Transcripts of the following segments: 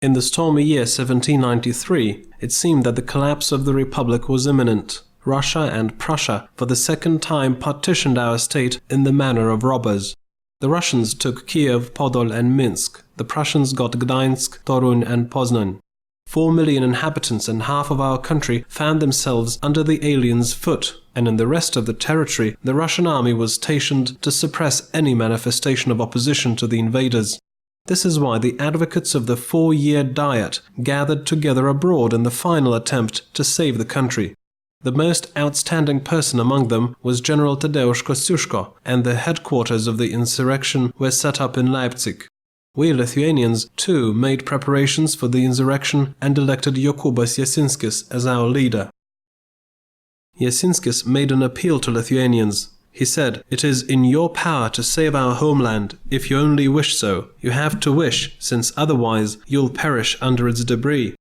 In the stormy year 1793, it seemed that the collapse of the Republic was imminent. Russia and Prussia for the second time partitioned our state in the manner of robbers. The Russians took Kiev, Podol and Minsk. The Prussians got Gdańsk, Toruń and Poznan. 4 million inhabitants and half of our country found themselves under the aliens' foot, and in the rest of the territory the Russian army was stationed to suppress any manifestation of opposition to the invaders. This is why the advocates of the 4-year Diet gathered together abroad in the final attempt to save the country. The most outstanding person among them was General Tadeusz Kościuszko, and the headquarters of the insurrection were set up in Leipzig. We Lithuanians, too, made preparations for the insurrection and elected Jokūbas Jasinskis as our leader. Jasinskis made an appeal to Lithuanians. He said, "It is in your power to save our homeland, if you only wish so. You have to wish, since otherwise you'll perish under its debris."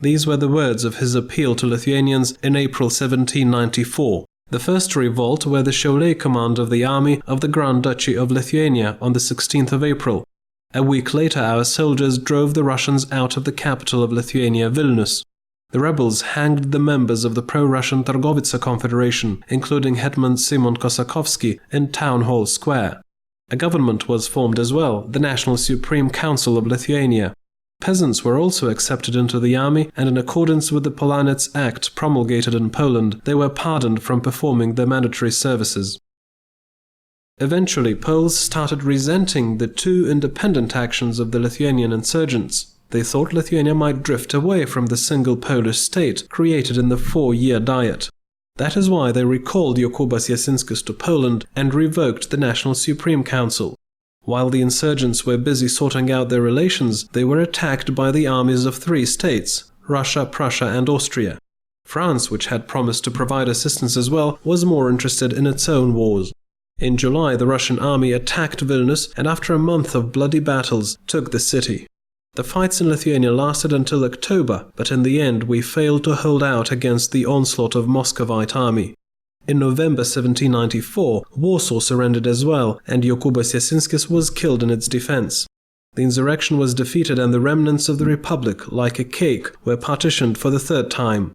These were the words of his appeal to Lithuanians in April 1794. The first to revolt were the Šiauliai command of the army of the Grand Duchy of Lithuania on the 16th of April. A week later our soldiers drove the Russians out of the capital of Lithuania, Vilnius. The rebels hanged the members of the pro-Russian Targovica Confederation, including Hetman Simon Kosakovsky, in Town Hall Square. A government was formed as well, the National Supreme Council of Lithuania. Peasants were also accepted into the army, and in accordance with the Polanets Act promulgated in Poland, they were pardoned from performing their mandatory services. Eventually, Poles started resenting the two independent actions of the Lithuanian insurgents. They thought Lithuania might drift away from the single Polish state created in the 4-year Diet. That is why they recalled Jokūbas Jasinskis to Poland and revoked the National Supreme Council. While the insurgents were busy sorting out their relations, they were attacked by the armies of 3 states, Russia, Prussia and Austria. France, which had promised to provide assistance as well, was more interested in its own wars. In July, the Russian army attacked Vilnius and after a month of bloody battles took the city. The fights in Lithuania lasted until October, but in the end we failed to hold out against the onslaught of Muscovite army. In November 1794, Warsaw surrendered as well, and Jokūbas Jasinskis was killed in its defense. The insurrection was defeated and the remnants of the republic, like a cake, were partitioned for the 3rd time.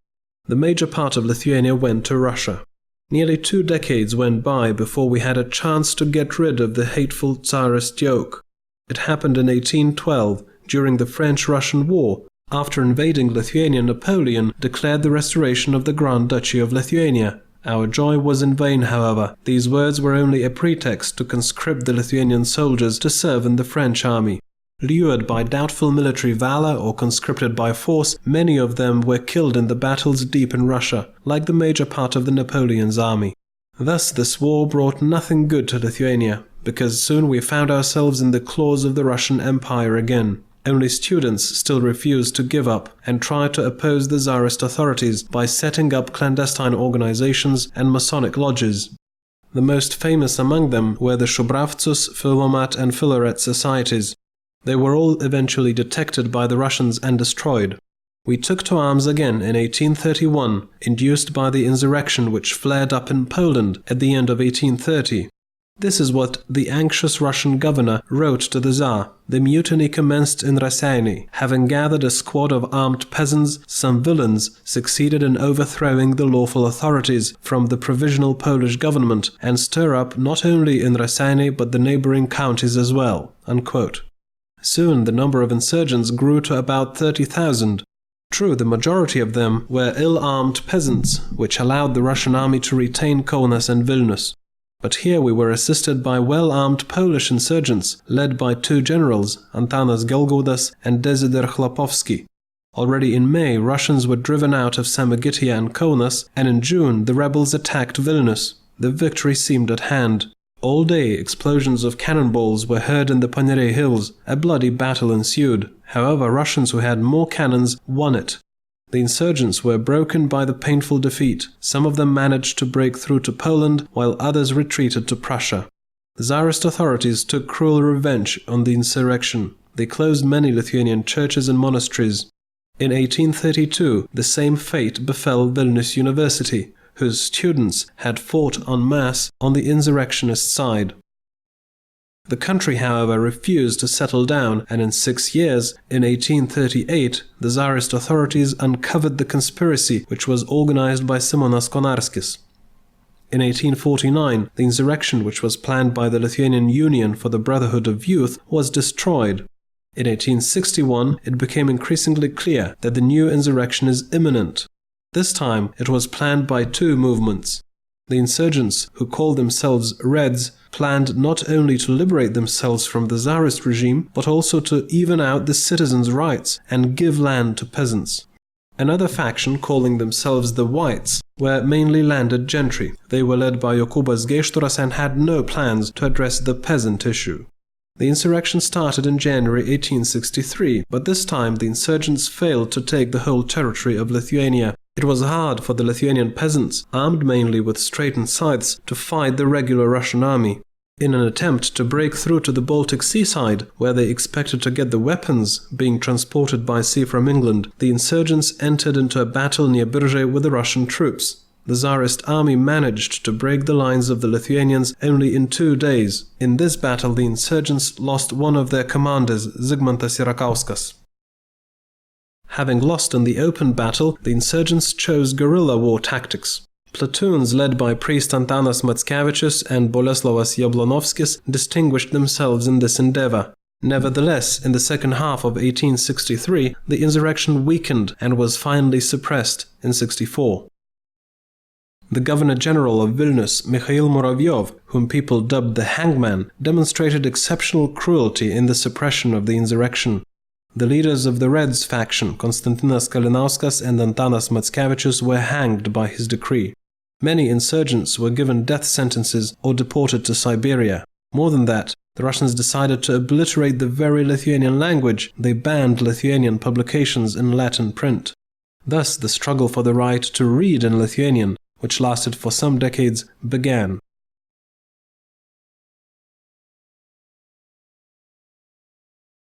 The major part of Lithuania went to Russia. Nearly 2 decades went by before we had a chance to get rid of the hateful Tsarist yoke. It happened in 1812, during the French-Russian War. After invading Lithuania, Napoleon declared the restoration of the Grand Duchy of Lithuania. Our joy was in vain, however. These words were only a pretext to conscript the Lithuanian soldiers to serve in the French army. Lured by doubtful military valor or conscripted by force, many of them were killed in the battles deep in Russia, like the major part of the Napoleon's army. Thus this war brought nothing good to Lithuania, because soon we found ourselves in the claws of the Russian Empire again. Only students still refused to give up and tried to oppose the Tsarist authorities by setting up clandestine organizations and Masonic lodges. The most famous among them were the Shubravtsus, Filmas and Filaret societies. They were all eventually detected by the Russians and destroyed. We took to arms again in 1831, induced by the insurrection which flared up in Poland at the end of 1830. This is what the anxious Russian governor wrote to the Tsar. The mutiny commenced in Raseiniai. Having gathered a squad of armed peasants, some villains succeeded in overthrowing the lawful authorities from the provisional Polish government and stir up not only in Raseiniai but the neighboring counties as well." Unquote. Soon the number of insurgents grew to about 30,000. True, the majority of them were ill-armed peasants, which allowed the Russian army to retain Kaunas and Vilnius. But here we were assisted by well-armed Polish insurgents, led by 2 generals, Antanas Gelgaudas and Dezyder Chlapowski. Already in May, Russians were driven out of Samogitia and Kaunas, and in June the rebels attacked Vilnius. The victory seemed at hand. All day explosions of cannonballs were heard in the Paneriai hills. A bloody battle ensued. However, Russians who had more cannons won it. The insurgents were broken by the painful defeat. Some of them managed to break through to Poland, while others retreated to Prussia. The Tsarist authorities took cruel revenge on the insurrection. They closed many Lithuanian churches and monasteries. In 1832, the same fate befell Vilnius University, whose students had fought en masse on the insurrectionist side. The country, however, refused to settle down, and in 6 years, in 1838, the Tsarist authorities uncovered the conspiracy which was organized by Simonas Konarskis. In 1849, the insurrection which was planned by the Lithuanian Union for the Brotherhood of Youth was destroyed. In 1861, it became increasingly clear that the new insurrection is imminent. This time, it was planned by two movements. The insurgents, who called themselves Reds, planned not only to liberate themselves from the Tsarist regime, but also to even out the citizens' rights and give land to peasants. Another faction, calling themselves the Whites, were mainly landed gentry. They were led by Jokūbas Geišturas and had no plans to address the peasant issue. The insurrection started in January 1863, but this time the insurgents failed to take the whole territory of Lithuania. It was hard for the Lithuanian peasants, armed mainly with straightened scythes, to fight the regular Russian army. In an attempt to break through to the Baltic seaside, where they expected to get the weapons being transported by sea from England, the insurgents entered into a battle near Biržai with the Russian troops. The Tsarist army managed to break the lines of the Lithuanians only in 2 days. In this battle, the insurgents lost one of their commanders, Zigmantas Sierakauskas. Having lost in the open battle, the insurgents chose guerrilla war tactics. Platoons led by priest Antanas Mackevičius and Boleslavas Jablonovskis distinguished themselves in this endeavor. Nevertheless, in the second half of 1863, the insurrection weakened and was finally suppressed in 1864. The Governor-General of Vilnius, Mikhail Muravyov, whom people dubbed the Hangman, demonstrated exceptional cruelty in the suppression of the insurrection. The leaders of the Reds faction, Konstantinas Kalinauskas and Antanas Mackevičius, were hanged by his decree. Many insurgents were given death sentences or deported to Siberia. More than that, the Russians decided to obliterate the very Lithuanian language. They banned Lithuanian publications in Latin print. Thus, the struggle for the right to read in Lithuanian, which lasted for some decades, began.